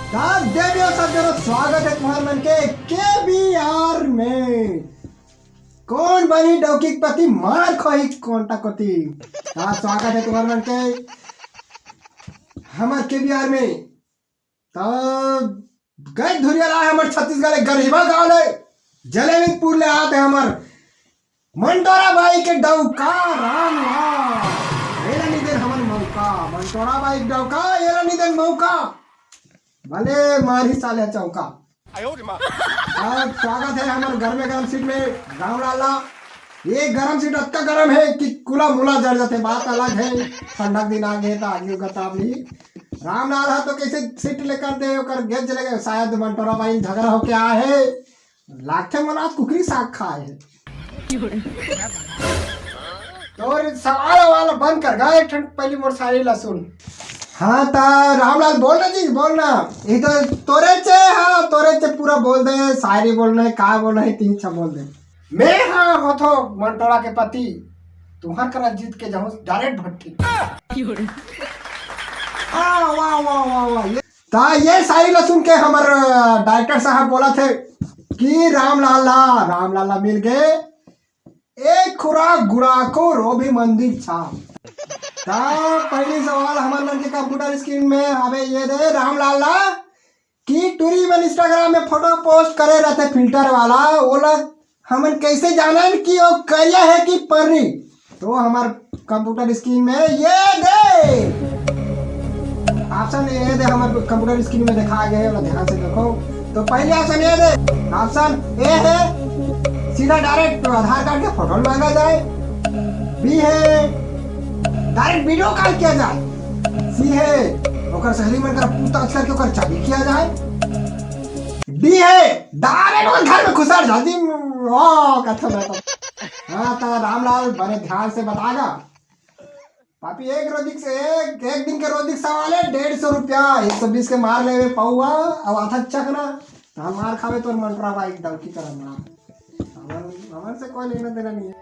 देवियों सज्जनों, स्वागत है तुम्हारे मन के केबीआर में। कौन बनी डौकी पति मार खोही कौन टकोती। स्वागत है तुम्हारे मन के हमार केबीआर में। तो गए धुरिया रहा है हमारे छत्तीसगढ़ गरीबा गांव ले जलेबीपुर ले आते हमार मंटोरा बाई के डौका राम ये नहीं दे हमारे मौका। मंटोरा बाई डौका ये नहीं दे मौका भले मारी साले चौका। अब स्वागत है हमारे घर में गरम सीट में राम लाला। ये गरम सीट इतना गरम है कि कुला मुला जड़ जाते। बात अलग है, ठंडक दिन आ गए तो आगे गताब नहीं। राम लाला तो कैसे सीट लेकर दे कर गेट चले शायद मंटोरा भाई झगड़ा हो क्या है लाखे मना कुकरी साग खाए। तो सवाल वाला बंद कर गए पहली मोर सारी लहसुन। हाँ ता रामलाल बोल रहे जी बोलना ये तो तोरे चे। हाँ तोरे चे पूरा बोल दे, शायरी बोलना है का बोलना है तीन सब बोल दे। मैं हाँ हो तो मंटोरा के पति तुम्हार करा जीत के जाऊँ डायरेक्ट भट्टी। वाह वाह वाह वाह। ता ये शायरी ला सुन के हमारे डायरेक्टर साहब बोला थे कि राम लाला मिल गए एक खुराक गुड़ा को रोभी मंदिर छाप। पहली सवाल हमारे मन के कंप्यूटर स्क्रीन में हमें ये दे राम लाला की टूरी में इंस्टाग्राम में फोटो पोस्ट करे रहते फिल्टर वाला वो लोग हमें कैसे जाना कि वो करिया है कि परी। तो हमारे कंप्यूटर स्क्रीन में ये दे ऑप्शन ये दे हमारे कंप्यूटर स्क्रीन में दिखा गए ध्यान से देखो। तो पहले ऑप्शन ये दे ऑप्शन ए है सीधा डायरेक्ट आधार कार्ड के फोटो मांगा जाए। बी है डायरेक्ट वीडियो कॉल किया जाए। सी है ओकर सहेली मन कर पूछताछ करके ओकर चाबी किया जाए। डी है डायरेक्ट ओकर घर में घुसर जल्दी ओ कथा बैठो। हां तो रामलाल बड़े ध्यान से बताएगा पापी एक रोदिक से एक दिन के रोदिक सवाल है 150 रुपया 120 के मार ले पौआ अब आधा चकना तो हम मार खावे तो मंटरा बाइक डलकी कर मार हमन से कोई लेना देना नहीं है।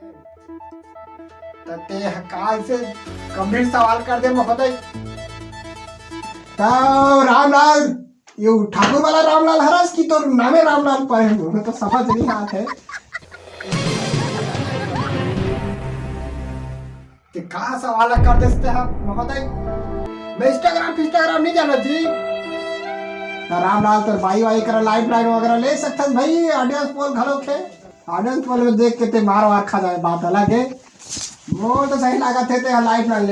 ते काल से कंप्लीट सवाल कर दे महोदय। तो रामलाल ये ठाकुर वाला रामलाल हरस की तो नामे रामलाल पर है तो समझ नहीं हाथ है कि कहा सवाल कर देते हैं महोदय। मैं इंस्टाग्राम नहीं जाना थी। तो रामलाल तो भाई कर लाइफ लाइन वगैरह ले सकता भाई। ऑडियंस पोल घलो खे ऑडियंस पोल में देख के ते मार वार खा जाए बात अलग है। वो तो सही लगा थे लाइफ लाइन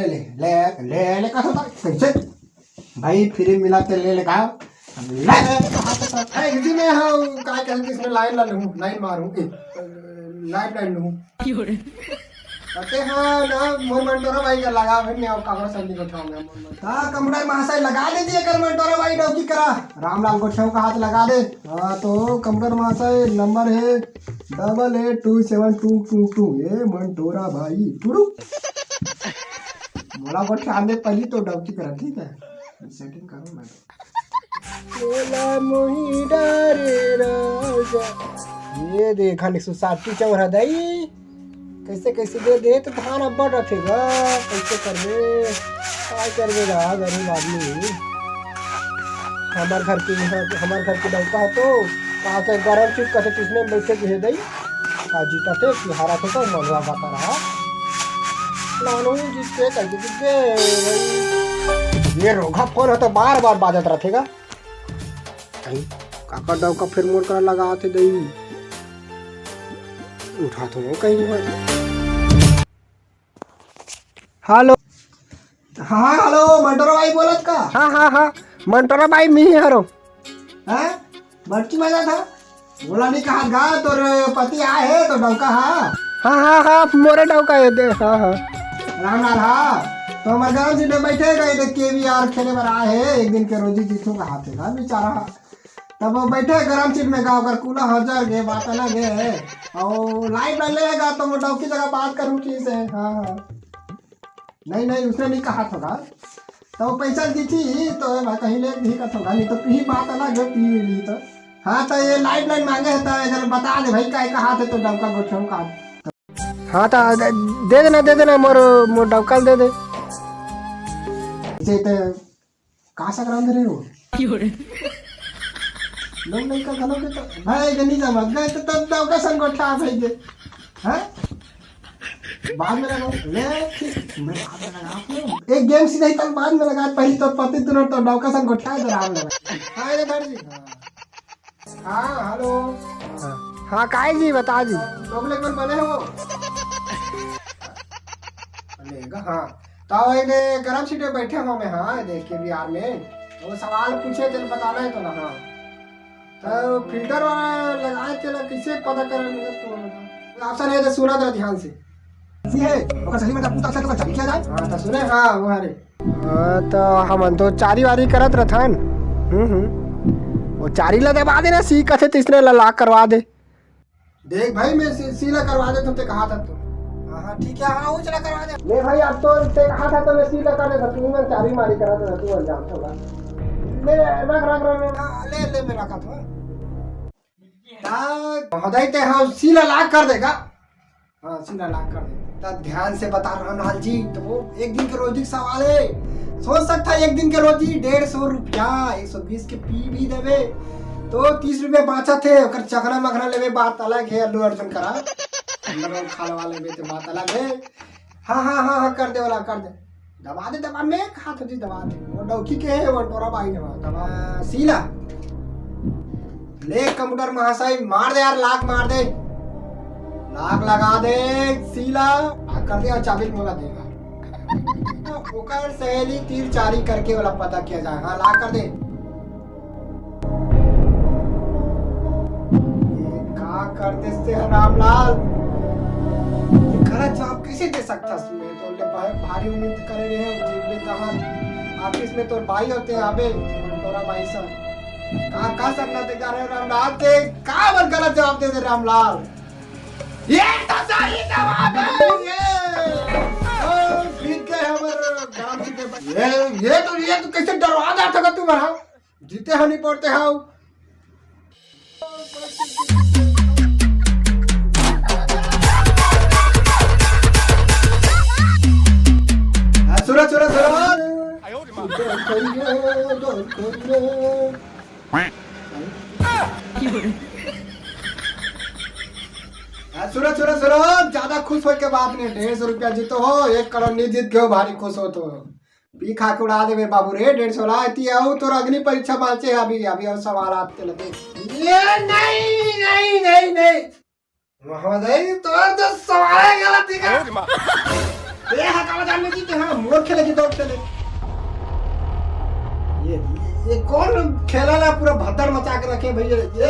ले का होता कैसे भाई फ्री मिला ते ले का हिंदी में हाँ काय कहते इसमें लाइन लाइन मारूं लाइफ लाइन लूं कहते हाँ ना मोर मंटोरा भाई का लगा फिर मैं कांगड़ा संधि को उठाऊंगा। हाँ कंप्यूटर महाशय लगा दे दिए कर मंटोरा भाई डौकी करा रामलाल को छेव का हाथ लगा दे। हाँ तो कंप्यूटर महाशय नंबर है 882722 ये मंटोरा भाई टुडू मोला को ध्यान दे पहली तो डौकी करा ठीक है सेटिंग करूं मैं। बोला मोही डारे राजा ये देखा 160 चौरा दई कैसे कैसे दे तो धान अब्बा रखेगा कैसे करबे काय करबे रहा गरीब आदमी। हमार घर की डौका तो कहा के गरम चीज कटे किसने बैठे के दई का जीता थे कि हारा थे तो मनवा गाता रहा लानू जीत के कैसे ये रोगा फोन हो तो बार बार बाजत रहेगा कहीं काका डौका फिर मोड़ कर लगा थे दई उठा तो कहीं। हेलो हाँ हेलो मंटोरा भाई बोलत का। हाँ मंटोरा भाई मी हरो हैं बच्ची मजा था बोला नहीं कहा गा तोर पति आए है तो डौका। हाँ मोरे डौका है दे। हाँ रामलाल हाँ तो हमारे गाँव जी बैठे गए थे केबीआर खेले पर आए है एक दिन के रोजी जीतू का हाथ है बेचारा। तब वो बैठे गरम सीट में गाँव कर कूला हजार गए बात अलग है और लाइट लेगा तो वो डौकी जगह बात करूँ ठीक है। हाँ नहीं उसने नहीं कहा था तो वो पैसा दी थी तो कहीं ले नहीं का था नहीं तो पी बात अलग है पी ली तो। हाँ तो ये लाइफ लाइन मांगे है तो अगर बता दे भाई काय कहा थे तो डौका गोठों का। हाँ तो दे देना मोर डौका दे दे कहाँ से कराम दे रहे हो लोग नहीं का घरों के तो भाई गनी समझ गए तो तब तब का संगोठा भाई दे हैं बाद में लगा ले ठीक मैं बाद में लगा आपने एक गेम सीधा ही तक बाद में लगा पहले तो पति दोनों तो डॉका संगोठा इधर आम लगा हां रे भाई जी हां हेलो हां काय जी बता जी लोग कौन बने हो लेगा हां तो ये गरम सीट पे बैठे हो मैं हां देख के बिहार में वो सवाल पूछे तेरे बताना है तो ना हाँ तो फिल्टर वाला लगाए तेरा किसे पता करेंगे तो ऑप्शन है तो सुना जरा ध्यान से सी है ओका सही में पूछता से तो चल क्या जाए हां तो सुने हां वो हरे तो हम तो चारी वारी करत रहथन वो चारी ला दबा देना सी कथे तीसरे ला लाख करवा दे देख भाई मैं सीला करवा दे तुमसे कहा था तो हां ठीक है हां वो चला करवा दे ले भाई अब तो ते कहा था तो मैं सीला कर देता तू मैं चारी मारी करा देता तू अंजाम छोड़ा ले ले मेरा का था महोदय ते हाँ सीला लाख कर देगा हाँ सीला लाख कर देगा ध्यान से बता रहा लाल जी तो वो एक दिन के रोजी का सवाल है सोच सकता है एक दिन के रोजी 150 रुपया 120 के पी भी देवे तो 30 रुपये बाचा थे चखना मखना लेवे बात अलग है अल्लू अर्जुन करा खाने वाले में तो बात अलग है हाँ हाँ हाँ हाँ कर दे वाला कर दे दबा दे दबा में हाथ होती दबा दे वो डौकी के है वो टोरा बाई दबा सीला ले कंप्यूटर महाशय मार दे यार लाख मार दे लाख लगा दे सीला कर दे और चाबी मोला देगा ओकर सहेली तीर चारी करके वाला पता किया जाए हाँ लाख कर दे क्या कर दे से रामलाल गलत जवाब कैसे दे सकता मैं तो भारी उम्मीद करे रहे जिम्मे तहां ऑफिस में तो भाई होते हैं अबे तोरा भाई सब का करना ते जा रहे रामलाल ते का बर गलत जवाब दे रामलाल ये तो सही जवाब है ये ठीक है हमर गांव के ये तो कैसे डरवा दा था तुम्हारा जीते हम नहीं पड़ते हां सुरा सुरा सुरा सुरा सुरा सुरा ज्यादा खुश हो के बात नहीं 150 रुपया जीतो हो 1 करोड़ नहीं जीत गए भारी खुश हो तो पी खा के उड़ा देवे बाबू रे 150 लाती आओ तो अग्नि परीक्षा मालचे अभी और सवाल आते लगे ये नहीं नहीं नहीं नहीं महोदय तो सवाल गलत है ये हकावा जानने की तो हां मोर खेले की दौड़ चले ये कौन खेला ला पूरा भद्दर मचा के रखे भैया ये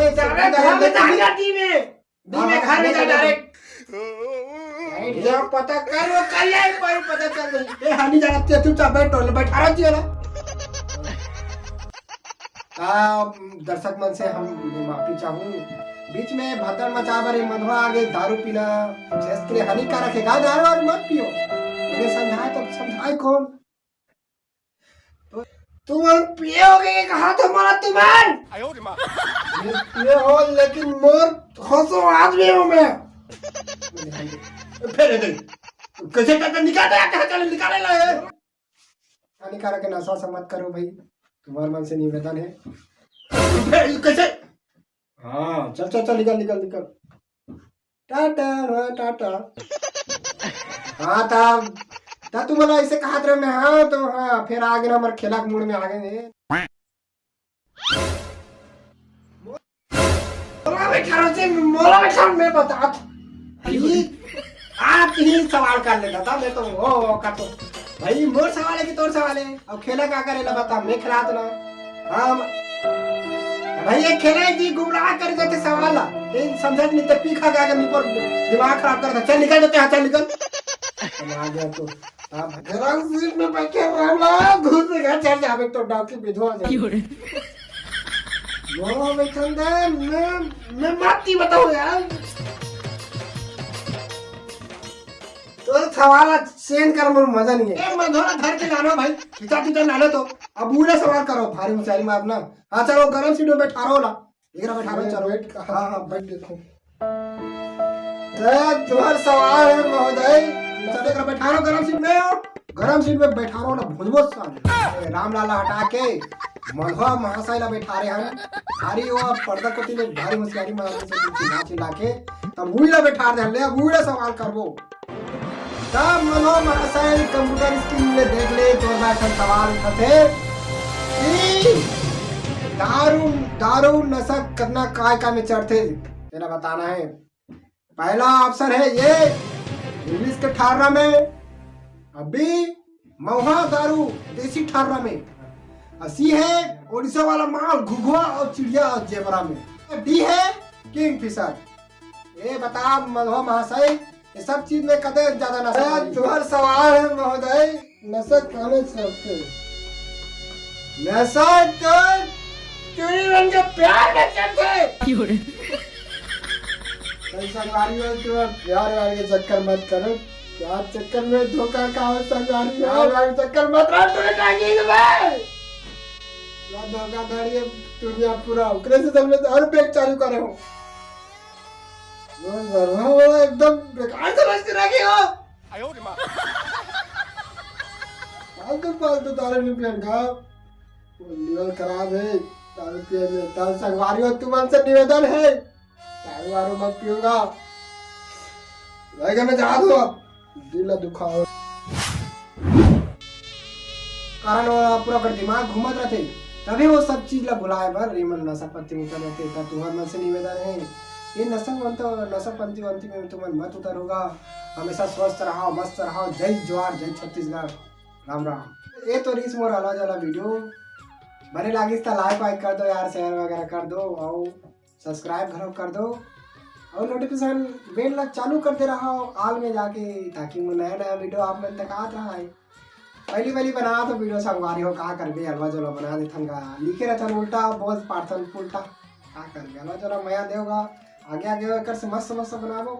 टीम में घर में जा डायरेक्ट ये पता कर वो कल ही पर पता चल गई ए हानि जाना तू चुप बैठ टोल बैठा रह जियो ना दर्शक मन से हम माफी चाहूं बीच में भद्दर मचा बरे मधुआ आगे दारू पीना सेहत के लिए हानिकारक है दारू और मत पियो ये समझाए तो समझाए कौन तुम पियोगे कहा तुम्हारा तुमान ये हो लेकिन मोर हंसो आदमी हूं मैं फिर दे कैसे तक निकाल दे कहां चले निकाले ला है हानिकारक नशा से मत करो भाई तुम्हारे मन से निवेदन है कैसे हाँ चल चल चल निकल निकल निकल टाटा टाटा हाँ ता तुम मला ऐसे कहा रहे मैं हाँ तो हाँ फिर आगे ना हमारे खेला के मूड में आ गए मोला बैठा मैं बता आप ही सवाल कर लेता था मैं तो ओ का तो भाई मोर सवाल है कि तोर सवाल है अब खेला क्या करेला बता मैं खिला तो ना हाँ भाई ये खेला जी गुमराह कर देते सवाल लेकिन समझ नहीं तो पी खा गया नहीं पर दिमाग खराब कर देता चल निकल देते हैं चल निकल आ गया तो आप घरां सीट में बैठे रहना घुस गया चल जा बे तो डाक की विधवा जाए वो बैठन दे मैं माती बताऊं यार तो सवाल सेंड कर मुझे मजा नहीं है मैं थोड़ा धर के लाना भाई खिंचा खिंचा लाना तो अब पूरा सवाल करो भारी ऊंचाई में अपना हाँ चलो गरम सीट में बैठा रहो ना इधर बैठा रहो चलो बैठ हाँ हाँ बैठ देखो तुम्हारा सवाल है महोदय चलो बैठा रहो गरम सीट में बैठा रहो ना भुजबो राम लाला हटा के मलवा महाशय ला बैठा रहे हैं भारी वो पर्दा को तिले भारी मुस्कानी मार से चिल्ला चिल्ला के तब मुई ला बैठा दे ले मुई सवाल करबो तब मलवा महाशय कंप्यूटर स्क्रीन में देख ले तो बैठन सवाल उठते कि दारू दारू नशा करना काय का में चढ़ते तेरा बताना है। पहला ऑप्शन है ये इंग्लिश के ठारना में, अभी महुआ दारू देसी ठारना में, सी है ओडिशा वाला माल घुघुआ और चिड़िया और जेबरा में, डी है किंग फिशर। ये बता मधुआ महाशय ये सब चीज में कदे ज्यादा नशा तुम्हारा सवाल है महोदय नशा कहने से नशा तो चोरी बन के प्यार में चलते संगवारी में तुम प्यार वाले के चक्कर मत करो प्यार चक्कर में धोखा का हो संगवारी वाले चक्कर मत रहो तुम्हें टांगी में धोखाधड़ी दुनिया पूरा उकरे से तुमने हर पेट चालू करे हो वो एकदम बेकार समझ के रखे हो फालतू दारू नहीं पियन का लीवर खराब है दारू पिए में तब संगवारी हो तुम हमसे निवेदन है दारू वारू मत पियूंगा मैं जा दो अब दिल दुखाओ कारण पूरा कर दिमाग घूमत रहते तभी वो सब चीज ला बुलाए बर रिमन नशा पत्ती में उतर रहते तब तुम्हारे मन से निवेदन है ये नशा पंथी वंती में तुम्हारे मत उतर होगा हमेशा स्वस्थ रहो मस्त रहो जय जवाहर जय छत्तीसगढ़ राम राम। ये तो रीस मोर अलग वाला वीडियो बने लागी तो लाइक वाइक कर दो यार शेयर वगैरह कर दो और सब्सक्राइब घर कर दो और नोटिफिकेशन बेल ला चालू करते रहो आल में जाके ताकि नया नया वीडियो आप लोग तक आत रहा है। पहली बना तो वीडियो संगवारी हो कहा कर बे हलवा जला बना देथन का लिखे रहथन उल्टा बहुत पार्थन उल्टा कहा कर बे हलवा जला मया देगा आगे आगे कर से मस्त बनाबो।